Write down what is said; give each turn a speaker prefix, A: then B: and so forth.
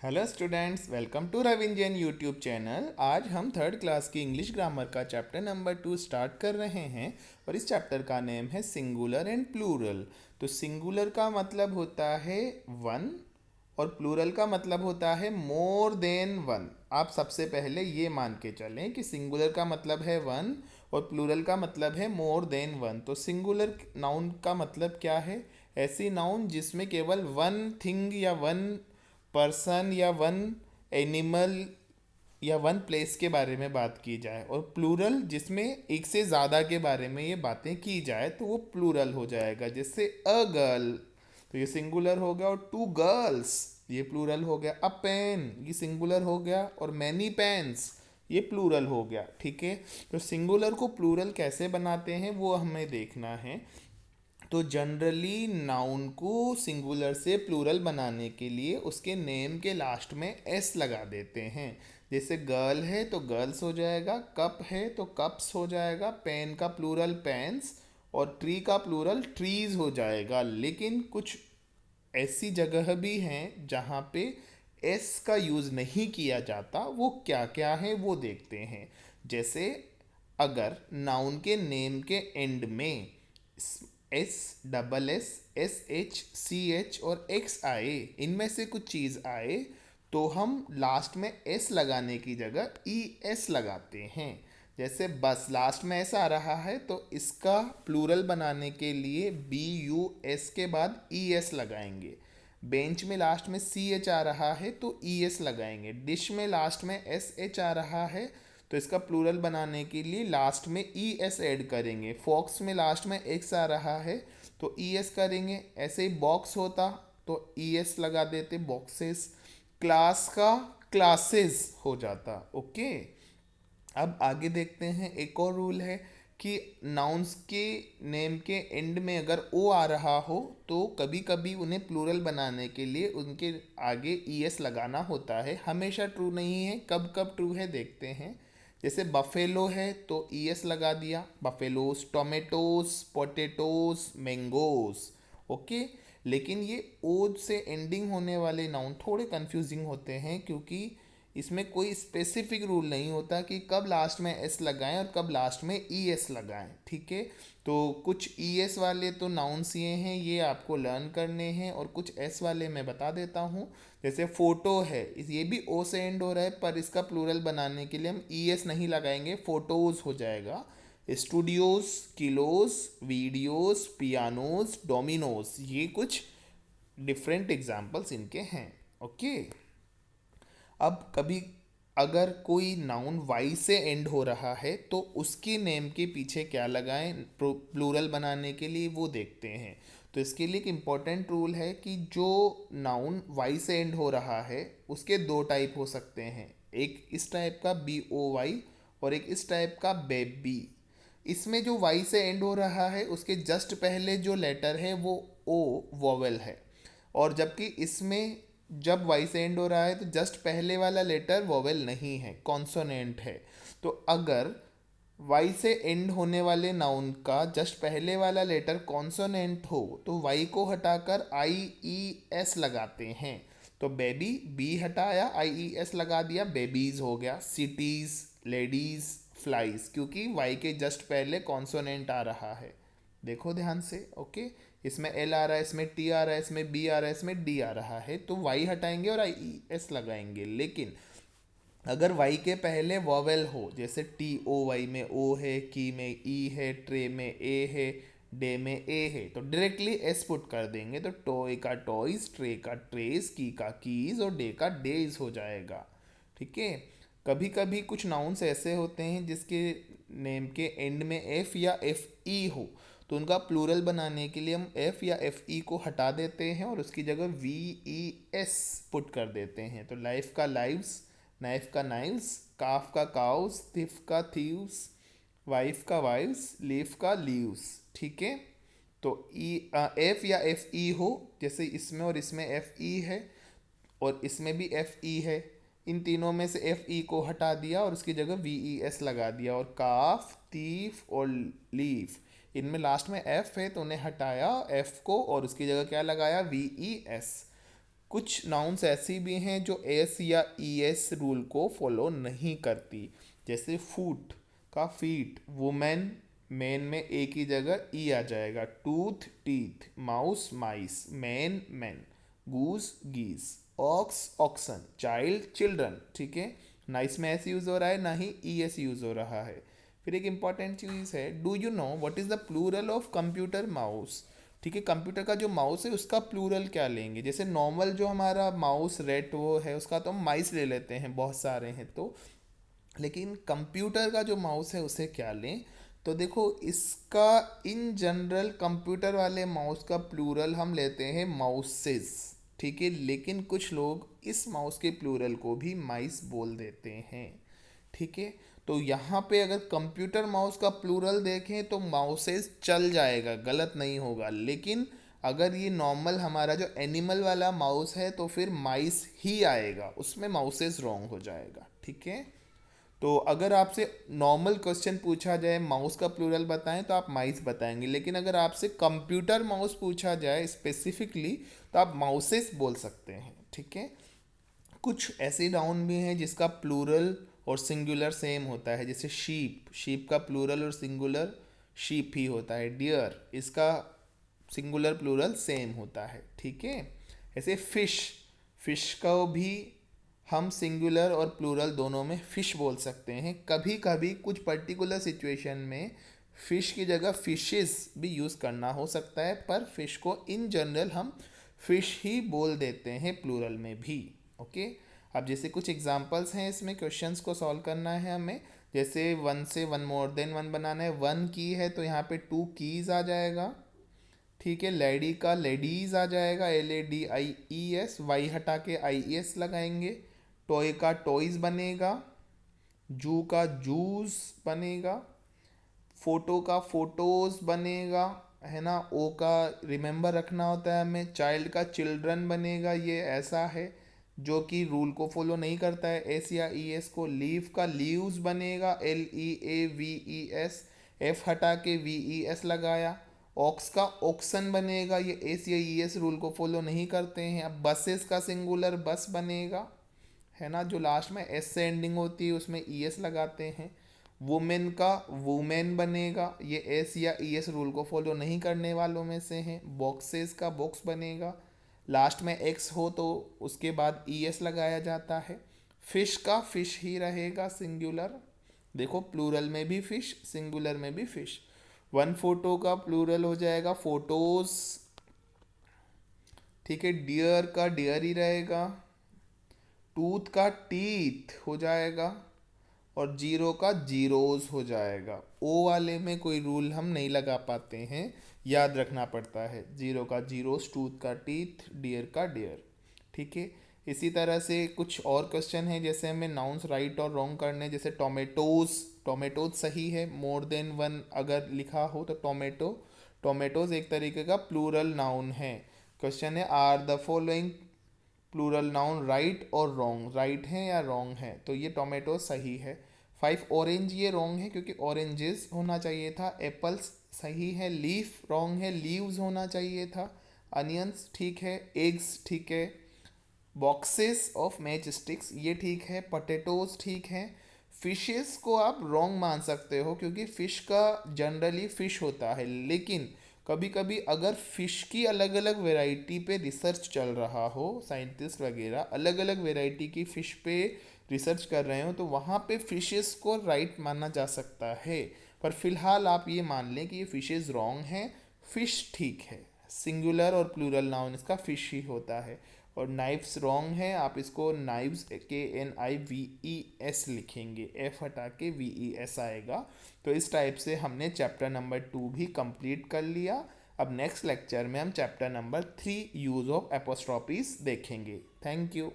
A: Hello students, welcome to Ravinjan YouTube channel. आज हम third class की इंग्लिश ग्रामर का चैप्टर नंबर 2 स्टार्ट कर रहे हैं और इस चैप्टर का नेम है सिंगुलर एंड प्लूरल। तो सिंगुलर का मतलब होता है वन और प्लूरल का मतलब होता है मोर देन वन। आप सबसे पहले ये मान के चलें कि सिंगुलर का मतलब है वन और प्लूरल का मतलब है मोर देन वन। तो सिंगुलर नाउन का मतलब क्या है? ऐसी नाउन जिसमें केवल वन थिंग या वन पर्सन या वन एनिमल या वन प्लेस के बारे में बात की जाए, और प्लूरल जिसमें एक से ज़्यादा के बारे में ये बातें की जाए तो वो प्लूरल हो जाएगा। जैसे अ गर्ल, तो ये सिंगुलर हो गया, और टू गर्ल्स ये प्लूरल हो गया। अ पेन ये सिंगुलर हो गया, और मैनी पेन्स ये प्लूरल हो गया। ठीक है, तो सिंगुलर को प्लूरल कैसे बनाते हैं वो हमें देखना है। तो जनरली नाउन को सिंगुलर से प्लूरल बनाने के लिए उसके नेम के लास्ट में एस लगा देते हैं। जैसे गर्ल है तो गर्ल्स हो जाएगा, कप है तो कप्स हो जाएगा, पेन का प्लूरल पेन्स, और ट्री का प्लूरल ट्रीज हो जाएगा। लेकिन कुछ ऐसी जगह भी हैं जहाँ पे एस का यूज़ नहीं किया जाता। वो क्या क्या है वो देखते हैं। जैसे अगर नाउन के नेम के एंड में S, double S, S H, C H और एक्स आए, इनमें से कुछ चीज़ आए, तो हम लास्ट में एस लगाने की जगह ई एस लगाते हैं। जैसे बस लास्ट में एस आ रहा है तो इसका प्लूरल बनाने के लिए बी यू एस के बाद ई एस लगाएंगे। बेंच में लास्ट में सी एच आ रहा है तो ई एस लगाएंगे। डिश में लास्ट में एस एच आ रहा है तो इसका प्लूरल बनाने के लिए लास्ट में ई एस ऐड करेंगे। फॉक्स में लास्ट में एक्स आ रहा है तो ई एस करेंगे। ऐसे ही बॉक्स होता तो ई एस लगा देते, बॉक्सेस। क्लास का क्लासेस हो जाता। ओके, अब आगे देखते हैं। एक और रूल है कि नाउन्स के नेम के एंड में अगर ओ आ रहा हो तो कभी कभी उन्हें प्लूरल बनाने के लिए उनके आगे ई एस लगाना होता है। हमेशा ट्रू नहीं है, कब कब ट्रू है देखते हैं। जैसे बफेलो है तो ई एस लगा दिया, buffaloes, Tomatoes, potatoes, mangoes. Okay, लेकिन ये ओ से एंडिंग होने वाले नाउन थोड़े कंफ्यूजिंग होते हैं, क्योंकि इसमें कोई स्पेसिफिक रूल नहीं होता कि कब लास्ट में एस लगाएं और कब लास्ट में ई एस लगाएं। ठीक है, तो कुछ ई एस वाले तो नाउन्स ये हैं, ये आपको लर्न करने हैं, और कुछ एस वाले मैं बता देता हूँ। जैसे फोटो है, ये भी ओ से एंड हो रहा है, पर इसका प्लूरल बनाने के लिए हम ई एस नहीं लगाएंगे, फोटोज हो जाएगा। स्टूडियोज, किलोस, वीडियोस, पियानोज, डोमिनोज, ये कुछ डिफरेंट एग्जाम्पल्स इनके हैं। ओके, अब कभी अगर कोई नाउन वाई से एंड हो रहा है तो उसके नेम के पीछे क्या लगाएं प्लूरल बनाने के लिए वो देखते हैं। तो इसके लिए एक इम्पॉर्टेंट रूल है कि जो नाउन वाई से एंड हो रहा है उसके दो टाइप हो सकते हैं। एक इस टाइप का बी ओ वाई, और एक इस टाइप का बेबी। इसमें जो वाई से एंड हो रहा है उसके जस्ट पहले जो लेटर है वो ओ वोवेल है, और जबकि इसमें जब वाई से एंड हो रहा है तो जस्ट पहले वाला लेटर वोवेल नहीं है, कॉन्सोनेंट है। तो अगर वाई से एंड होने वाले नाउन का जस्ट पहले वाला लेटर कॉन्सोनेंट हो तो वाई को हटाकर आई ई एस लगाते हैं। तो बेबी, बी हटाया, आई ई एस लगा दिया, बेबीज हो गया। सिटीज, लेडीज, फ्लाइज, क्योंकि वाई के जस्ट पहले कॉन्सोनेंट आ रहा है। देखो ध्यान से। ओके, इसमें एल आ रहा है, इसमें टी आ रहा है, इसमें बी आ रहा है, इसमें डी आ रहा है, तो वाई हटाएंगे और आई ई एस लगाएंगे। लेकिन अगर वाई के पहले वॉवेल हो, जैसे टी ओ वाई में ओ है, की में ई है, ट्रे में ए है, डे में ए है, तो डायरेक्टली एस पुट कर देंगे। तो टॉय का टॉयज, ट्रे का ट्रेस, की का कीज और डे का डेज हो जाएगा। ठीक है, कभी कभी कुछ नाउन्स ऐसे होते हैं जिसके नेम के एंड में एफ या एफ ई हो, तो उनका प्लूरल बनाने के लिए हम एफ या एफ ई को हटा देते हैं और उसकी जगह वी ई एस पुट कर देते हैं। तो लाइफ का लाइव्स, नाइफ का नाइव्स, काफ का काउस, थिफ का थीव्स, वाइफ का वाइव्स, लीफ का लीव्स। ठीक है, तो ई एफ या एफ ई हो, जैसे इसमें और इसमें एफ ई है और इसमें भी एफ ई है, इन तीनों में से एफ ई को हटा दिया और उसकी जगह वी ई एस लगा दिया। और काफ, तीफ और लीफ, इनमें लास्ट में एफ है तो उन्हें हटाया एफ को और उसकी जगह क्या लगाया, वी ई एस। कुछ नाउन्स ऐसी भी हैं जो एस या ई एस रूल को फॉलो नहीं करती, जैसे फूट का फीट, वुमेन मैन में एक ही जगह ई आ जाएगा, टूथ टीथ, माउस माइस, मैन मैन, गूस गीस, ऑक्स ऑक्सन, चाइल्ड चिल्ड्रन। ठीक है, ना इसमें एस यूज़ हो रहा है ना ही ई एस यूज़ हो रहा है। फिर एक इंपॉर्टेंट चीज़ है, do you know what is the plural of computer mouse. ठीक है, कंप्यूटर का जो माउस है उसका प्लूरल क्या लेंगे। जैसे नॉर्मल जो हमारा माउस रेट वो है उसका तो हम माइस ले लेते हैं, बहुत सारे हैं तो, लेकिन कंप्यूटर का जो माउस है उसे क्या लें। तो देखो इसका इन जनरल कंप्यूटर वाले माउस का प्लूरल हम लेते हैं माउसेस। ठीक है, लेकिन कुछ लोग इस माउस के प्लूरल को भी माइस बोल देते हैं। ठीक है, तो यहाँ पे अगर कंप्यूटर माउस का प्लूरल देखें तो माउसेस चल जाएगा, गलत नहीं होगा, लेकिन अगर ये नॉर्मल हमारा जो एनिमल वाला माउस है तो फिर माइस ही आएगा, उसमें माउसेस रॉन्ग हो जाएगा। ठीक है, तो अगर आपसे नॉर्मल क्वेश्चन पूछा जाए माउस का प्लूरल बताएं तो आप माइस बताएंगे, लेकिन अगर आपसे कंप्यूटर माउस पूछा जाए स्पेसिफिकली तो आप माउसेस बोल सकते हैं। ठीक है, कुछ ऐसे नाउन भी हैं जिसका प्लूरल और सिंगुलर सेम होता है, जैसे शीप, शीप का प्लूरल और सिंगुलर शीप ही होता है। डियर, इसका सिंगुलर प्लूरल सेम होता है। ठीक है, ऐसे फिश, फिश का भी हम सिंगुलर और प्लूरल दोनों में फ़िश बोल सकते हैं। कभी कभी कुछ पर्टिकुलर सिचुएशन में फ़िश की जगह फिशेस भी यूज़ करना हो सकता है, पर फिश को इन जनरल हम फिश ही बोल देते हैं प्लूरल में भी। ओके, अब जैसे कुछ एग्जांपल्स हैं, इसमें क्वेश्चंस को सॉल्व करना है हमें। जैसे वन से वन मोर देन वन बनाना है, वन की है तो यहाँ पे टू कीज आ जाएगा। ठीक है, लेडी का लेडीज आ जाएगा, LADIES, वाई हटा के IES लगाएंगे। टॉय का टॉयज बनेगा, जू का जूस बनेगा, फोटो का फोटोज बनेगा, है ना। ओ का रिमेंबर रखना होता है हमें, चाइल्ड का चिल्ड्रन बनेगा, ये ऐसा है जो कि रूल को फॉलो नहीं करता है एस या ई एस को। लीव का लीव्स बनेगा, LEAVES, एफ हटा के VES लगाया। ऑक्स का ऑक्सन बनेगा, ये एस या ई एस रूल को फॉलो नहीं करते हैं। अब बसेस का सिंगुलर बस बनेगा, है ना, जो लास्ट में एस से एंडिंग होती है उसमें ई एस लगाते हैं। वुमेन का वुमेन बनेगा, ये एस या ई एस रूल को फॉलो नहीं करने वालों में से हैं। बॉक्सेस का बॉक्स बनेगा, लास्ट में एक्स हो तो उसके बाद ई एस लगाया जाता है। फिश का फिश ही रहेगा सिंगुलर, देखो प्लूरल में भी फिश, सिंगुलर में भी फिश। वन फोटो का प्लूरल हो जाएगा फोटोज। ठीक है, डियर का डियर ही रहेगा, टूथ का टीथ हो जाएगा, और जीरो का जीरोज हो जाएगा। ओ वाले में कोई रूल हम नहीं लगा पाते हैं, याद रखना पड़ता है। जीरो का जीरोस, टूथ का टीथ, डियर का डियर। ठीक है, इसी तरह से कुछ और क्वेश्चन है, जैसे हमें नाउन्स राइट और रॉन्ग करने, जैसे टोमेटोज, टोमेटोज सही है, मोर देन वन अगर लिखा हो तो टोमेटो, टोमेटोज एक तरीके का प्लूरल नाउन है। क्वेश्चन है, are the following plural noun right और रॉन्ग, राइट है या रॉन्ग है, तो ये टोमेटो सही है। 5 ऑरेंज, ये रॉन्ग है क्योंकि ऑरेंजेस होना चाहिए था। एप्पल्स सही है, लीफ रॉन्ग है, लीव्स होना चाहिए था। अनियंस ठीक है, एग्स ठीक है, बॉक्सेस ऑफ मैच स्टिक्स ये ठीक है, पोटैटोज ठीक है। फिशेस को आप रॉन्ग मान सकते हो क्योंकि फ़िश का जनरली फ़िश होता है, लेकिन कभी कभी अगर फ़िश की अलग अलग वैरायटी पे रिसर्च चल रहा हो, साइंटिस्ट वगैरह अलग अलग वैरायटी की फ़िश पे रिसर्च कर रहे हो, तो वहाँ पे फिशेस को राइट माना जा सकता है। पर फिलहाल आप ये मान लें कि ये फिशेस रॉन्ग हैं, फ़िश ठीक है। सिंगुलर और प्लूरल नाउन इसका फ़िश ही होता है। और नाइफ्स रॉन्ग है, आप इसको नाइव्स KNIVES लिखेंगे, एफ हटा के VES आएगा। तो इस टाइप से हमने चैप्टर नंबर 2 भी कंप्लीट कर लिया। अब नेक्स्ट लेक्चर में हम चैप्टर नंबर 3 यूज़ ऑफ एपोस्ट्रॉपीज देखेंगे। Thank you.